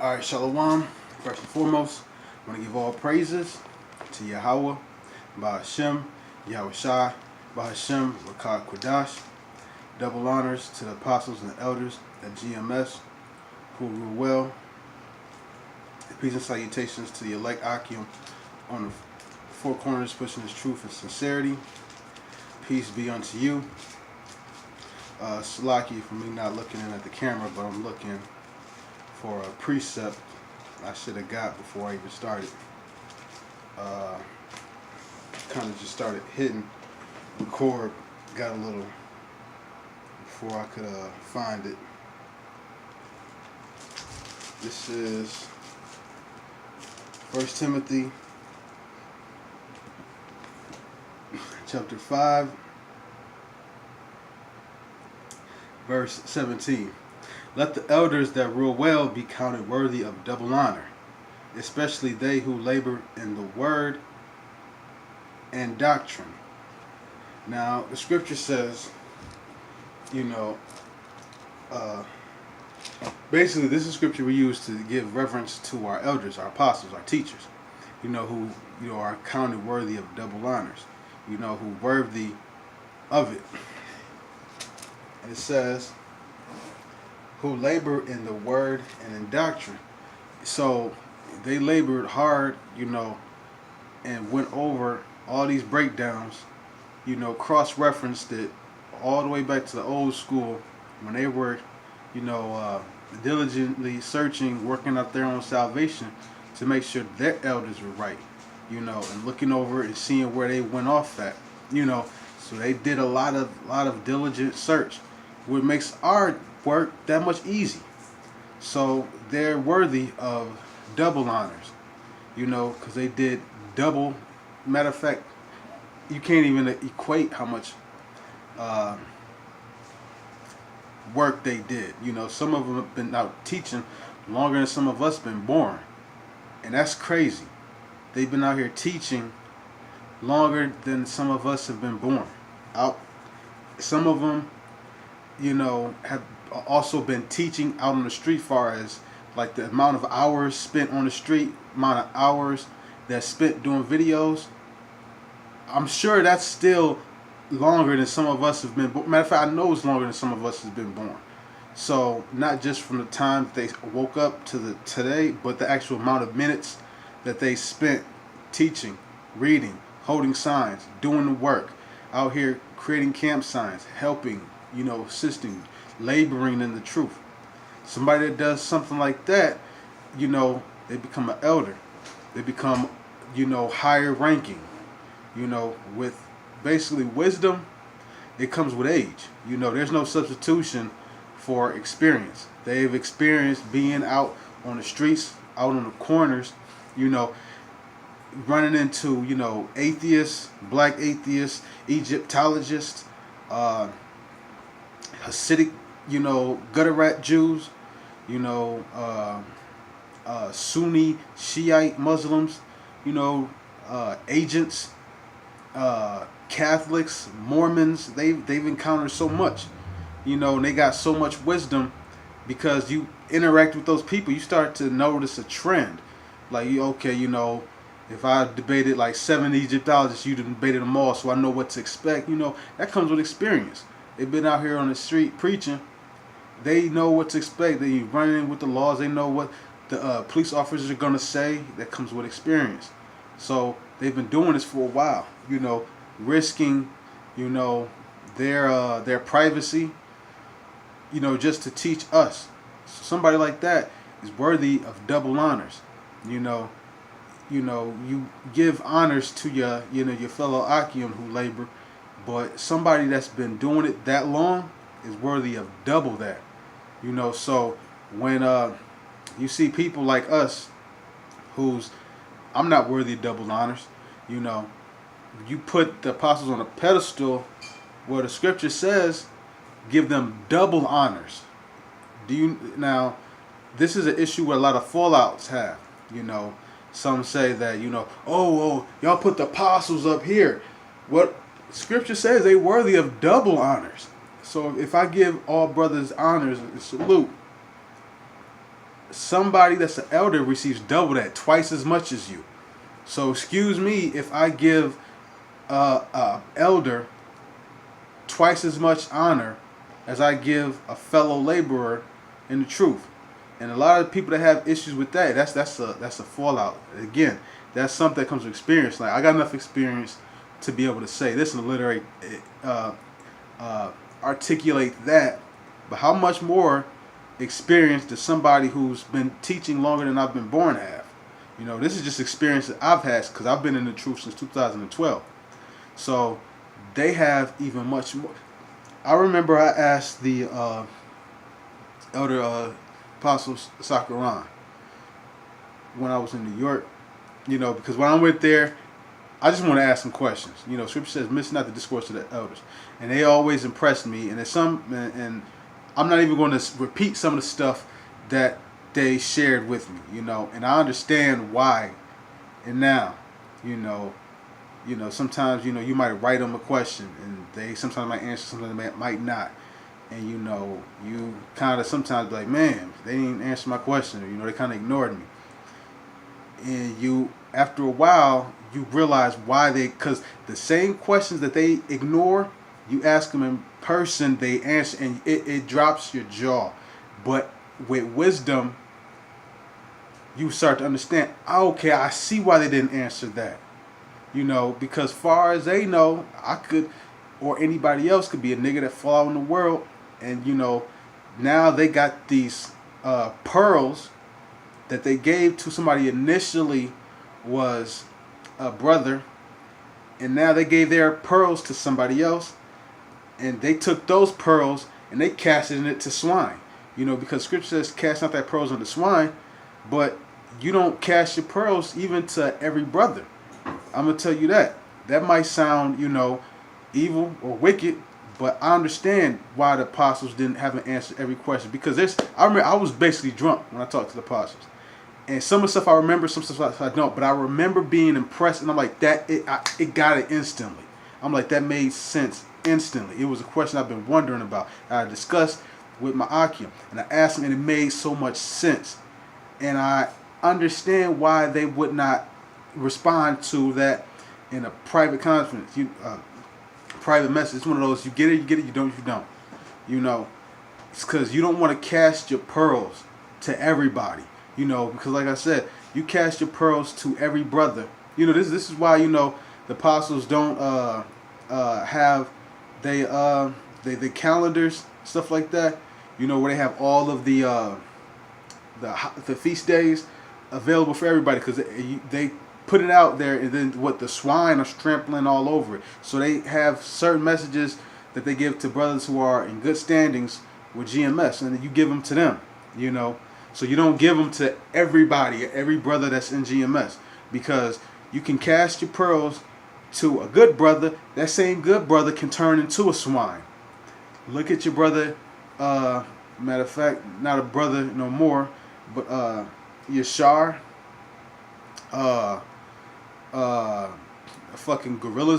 All right, Shalom. First and foremost, I want to give all praises to Yahweh, Bahashem, Yahweh Shai, Bahashem, Rakah Quadash. Double honors to the apostles and the elders at GMS who rule well. Peace and salutations to the elect Akim on the four corners pushing his truth and sincerity. Peace be unto you. Slaki for me not looking in at the camera, but I'm looking for a precept I should have got before I even started. Kind of just started hitting record, got a little before I could find it. This is 1 Timothy chapter 5 verse 17. Let the elders that rule well be counted worthy of double honor, especially they who labor in the word and doctrine. Now, the scripture says, basically this is scripture we use to give reverence to our elders, our apostles, our teachers, who are counted worthy of double honors, who worthy of it. And it says, who labor in the word and in doctrine. So they labored hard, and went over all these breakdowns, cross-referenced it all the way back to the old school when they were, diligently searching, working out their own salvation to make sure their elders were right, and looking over and seeing where they went off at, So they did a lot of diligent search, which makes our work that much easy. So they're worthy of double honors, because they did double. Matter of fact, you can't even equate how much work they did. Some of them have been out teaching longer than some of us been born, and that's crazy. They've been out here teaching longer than some of us have been born. Some of them, have also been teaching out on the street, far as like the amount of hours spent on the street, amount of hours that's spent doing videos. I'm sure that's still longer than some of us have been born. Matter of fact, I know it's longer than some of us has been born. So not just from the time they woke up to today, but the actual amount of minutes that they spent teaching, reading, holding signs, doing the work, out here creating camp signs, helping, assisting, laboring in the truth. Somebody that does something like that, they become an elder. They become, higher ranking, with basically wisdom. It comes with age. There's no substitution for experience. They've experienced being out on the streets, out on the corners, running into, atheists, black atheists, Egyptologists, Hasidic, gutter rat Jews, Sunni Shiite Muslims, agents, Catholics, Mormons. They've encountered so much, and they got so much wisdom because you interact with those people. You start to notice a trend, like if I debated like 7 Egyptologists, you debated them all, so I know what to expect. That comes with experience. They've been out here on the street preaching. They know what to expect. They running with the laws. They know what the police officers are going to say. That comes with experience. So they've been doing this for a while, risking, their privacy, just to teach us. So somebody like that is worthy of double honors. You give honors to your fellow Akim who labor, but somebody that's been doing it that long is worthy of double that. So when you see people like us, I'm not worthy of double honors. You put the apostles on a pedestal where the scripture says, give them double honors. Now, this is an issue where a lot of fallouts have. Some say that, oh, y'all put the apostles up here. What scripture says, they worthy of double honors. So if I give all brothers honors and salute, somebody that's an elder receives double that, twice as much as you. So excuse me if I give elder twice as much honor as I give a fellow laborer in the truth. And a lot of people that have issues with that, that's a fallout. Again, that's something that comes with experience. Like I got enough experience to be able to say this and literally articulate that. But how much more experience does somebody who's been teaching longer than I've been born have? You know, this is just experience that I've had because I've been in the truth since 2012. So they have even much more. I remember I asked the elder Apostle Sakaran when I was in New York, you know, because when I went there, I just want to ask some questions. You know, Scripture says, "Miss not the discourse of the elders," and they always impressed me. And and I'm not even going to repeat some of the stuff that they shared with me. You know, and I understand why. And now, you know, sometimes you might write them a question, and they sometimes might answer, sometimes they might not. And you kind of sometimes be like, man, they didn't answer my question, or they kind of ignored me. And after a while, you realize why because the same questions that they ignore, you ask them in person, they answer, and it drops your jaw. But with wisdom, you start to understand, okay, I see why they didn't answer that. Because far as they know, I could, or anybody else could be a nigga that fall out in the world, and now they got these pearls that they gave to somebody initially was a brother, and now they gave their pearls to somebody else, and they took those pearls and they cast it to swine. Because Scripture says cast not thy pearls unto swine, but you don't cast your pearls even to every brother. I'm gonna tell you that. That might sound, evil or wicked, but I understand why the apostles haven't answered every question. Because I remember I was basically drunk when I talked to the apostles. And some of the stuff I remember, some stuff I don't. But I remember being impressed, and I'm like, it got it instantly. I'm like, that made sense instantly. It was a question I've been wondering about. I discussed with my Akim, and I asked him, and it made so much sense. And I understand why they would not respond to that in a private conference, private message. It's one of those, you get it, you don't, you don't. It's because you don't want to cast your pearls to everybody. Because like I said, you cast your pearls to every brother. This is why the apostles don't have the calendars, stuff like that. Where they have all of the feast days available for everybody, because they put it out there, and then the swine are trampling all over it. So they have certain messages that they give to brothers who are in good standings with GMS, and then you give them to them. So you don't give them to everybody, every brother that's in GMS, because you can cast your pearls to a good brother. That same good brother can turn into a swine. Look at your brother. Matter of fact, not a brother no more, but Yashar. Fucking Gorilla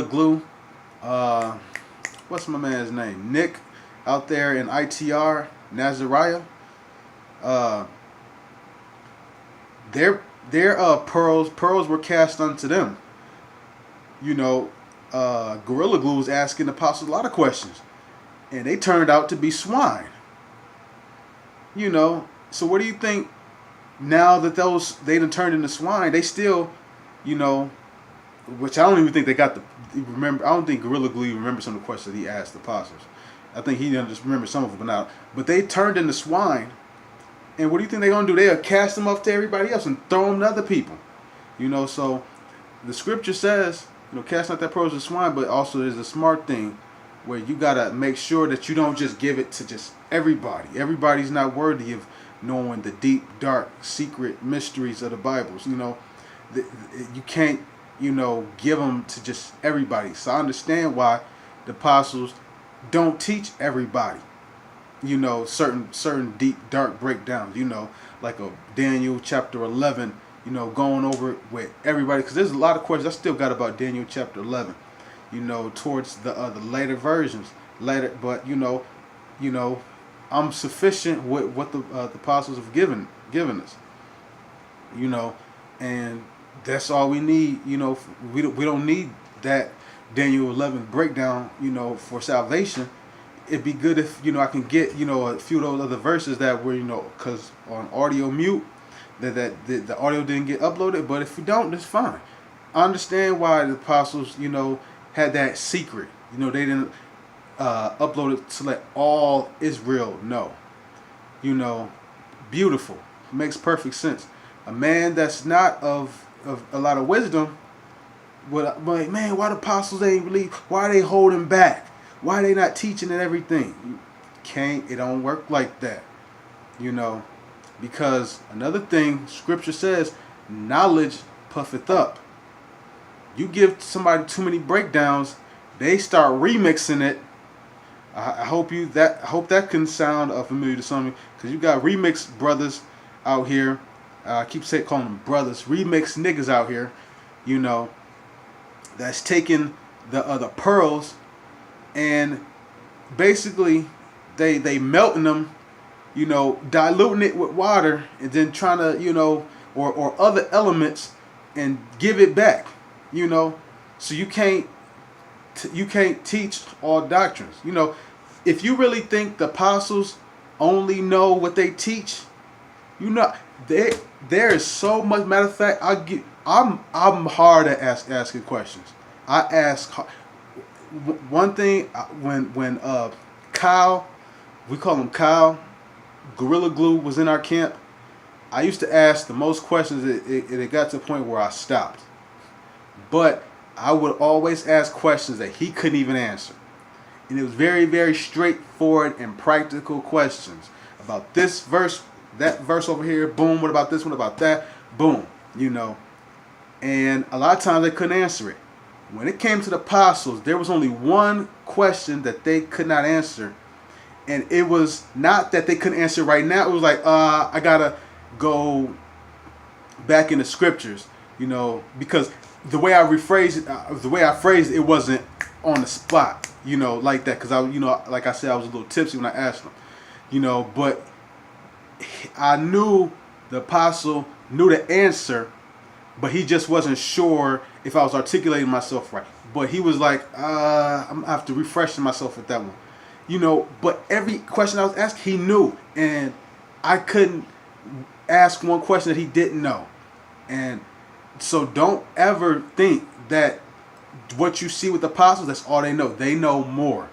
Glue. What's my man's name? Nick, out there in ITR, Nazariah. Their pearls were cast unto them. Gorilla Glue was asking the apostles a lot of questions, and they turned out to be swine. So what do you think? Now that they done turned into swine, they still, which I don't even think they got remember. I don't think Gorilla Glue even remember some of the questions that he asked the apostles. I think he just remember some of them now. But they turned into swine. And what do you think they're going to do? They'll cast them off to everybody else and throw them to other people. So the Scripture says, cast not that pearls to swine, but also there's a smart thing where you got to make sure that you don't just give it to just everybody. Everybody's not worthy of knowing the deep, dark, secret mysteries of the Bibles. You can't, give them to just everybody. So I understand why the apostles don't teach everybody. Certain deep, dark breakdowns, like a Daniel chapter 11, going over it with everybody. Because there's a lot of questions I still got about Daniel chapter 11, towards the later versions. But, I'm sufficient with what the apostles have given us. You know, and that's all we need. You know, we don't need that Daniel 11 breakdown. You know, for salvation. It'd be good if I can get a few of those other verses that were because on audio mute that the audio didn't get uploaded. But if you don't, that's fine. I understand why the apostles had that secret. They didn't upload it to let all Israel know. Beautiful, makes perfect sense. A man that's not of a lot of wisdom would like, man, why the apostles ain't believe? Why they holding back? Why they not teaching and everything? It don't work like that. Because another thing Scripture says, knowledge puffeth up. You give somebody too many breakdowns, they start remixing it. I hope that can sound familiar to some of you, because you got remix brothers out here. I keep calling them brothers, remix niggas out here. That's taking the pearls and basically they melting them, diluting it with water and then trying to or other elements and give it back. So you can't teach all doctrines. If you really think the apostles only know what they teach, there is so much. Matter of fact, I'm hard at asking questions. I ask one thing when Kyle, we call him Kyle, Gorilla Glue was in our camp. I used to ask the most questions. It got to the point where I stopped. But I would always ask questions that he couldn't even answer. And it was very, very straightforward and practical questions about this verse, that verse over here, boom, what about this, what about that, boom, And a lot of times they couldn't answer it. When it came to the apostles, there was only one question that they could not answer. And it was not that they couldn't answer right now. It was like, I got to go back in the scriptures, because the way I phrased it, it wasn't on the spot, like that. Because like I said, I was a little tipsy when I asked them, but I knew the apostle knew the answer, but he just wasn't sure if I was articulating myself right. But he was like, I'm going to have to refresh myself with that one. But every question I was asked, he knew. And I couldn't ask one question that he didn't know. And so don't ever think that what you see with the apostles, that's all they know. They know more.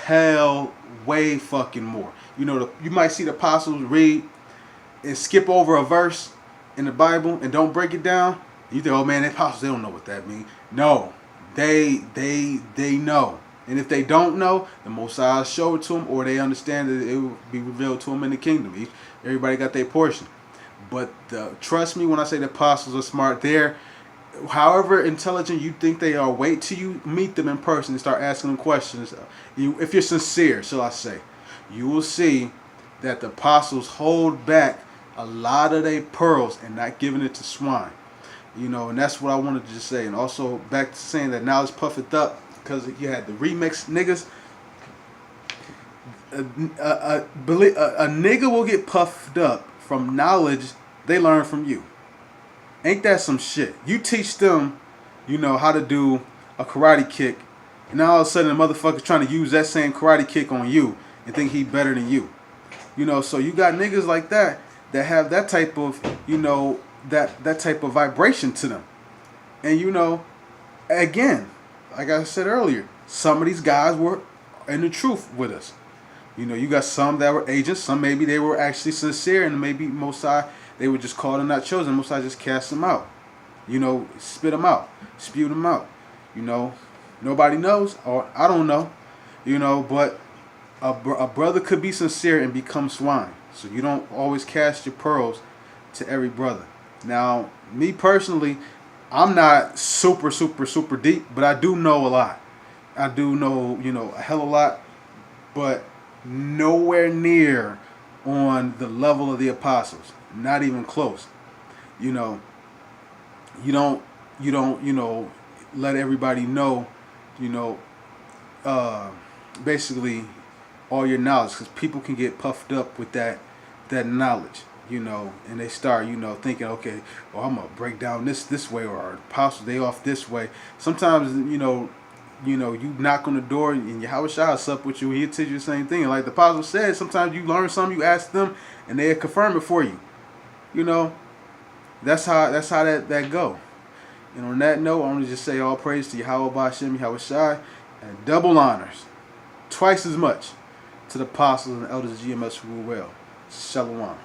Hell, way fucking more. You might see the apostles read and skip over a verse in the Bible and don't break it down. You think, oh man, the apostles, they don't know what that means. No, they know. And if they don't know, the Most High will show it to them, or they understand that it will be revealed to them in the kingdom. Everybody got their portion. But trust me when I say the apostles are smart. They're, however intelligent you think they are, wait till you meet them in person and start asking them questions. If you're sincere, shall I say, you will see that the apostles hold back a lot of their pearls and not giving it to swine. And that's what I wanted to just say. And also back to saying that knowledge puffeth up, because you had the remix niggas. A nigga will get puffed up from knowledge they learn from you. Ain't that some shit? You teach them, how to do a karate kick, and now all of a sudden the motherfucker's trying to use that same karate kick on you and think he better than you. So you got niggas like that have that type of, that type of vibration to them. And again, like I said earlier, some of these guys were in the truth with us. You got some that were agents, some maybe they were actually sincere, and maybe Most High, they were just called and not chosen. Most High just cast them out. Spit them out, spew them out. Nobody knows, or I don't know. But a brother could be sincere and become swine. So you don't always cast your pearls to every brother. Now, me personally, I'm not super, super, super deep, but I do know a lot. I do know, a hell of a lot, but nowhere near on the level of the apostles. Not even close. You don't let everybody know, basically all your knowledge, because people can get puffed up with that knowledge, and they start, thinking, okay, well, I'm gonna break down this way, or apostles they off this way. Sometimes, you knock on the door and Yahweh Shai sup with you, he'll tell you the same thing. And like the apostle said, sometimes you learn something, you ask them, and they'll confirm it for you. That's how that go. And on that note, I want to just say all praise to Yahweh Ba'Shem, Yahweh Shai, and double honors, twice as much, to the apostles and elders of GMS who rule well. Shalom.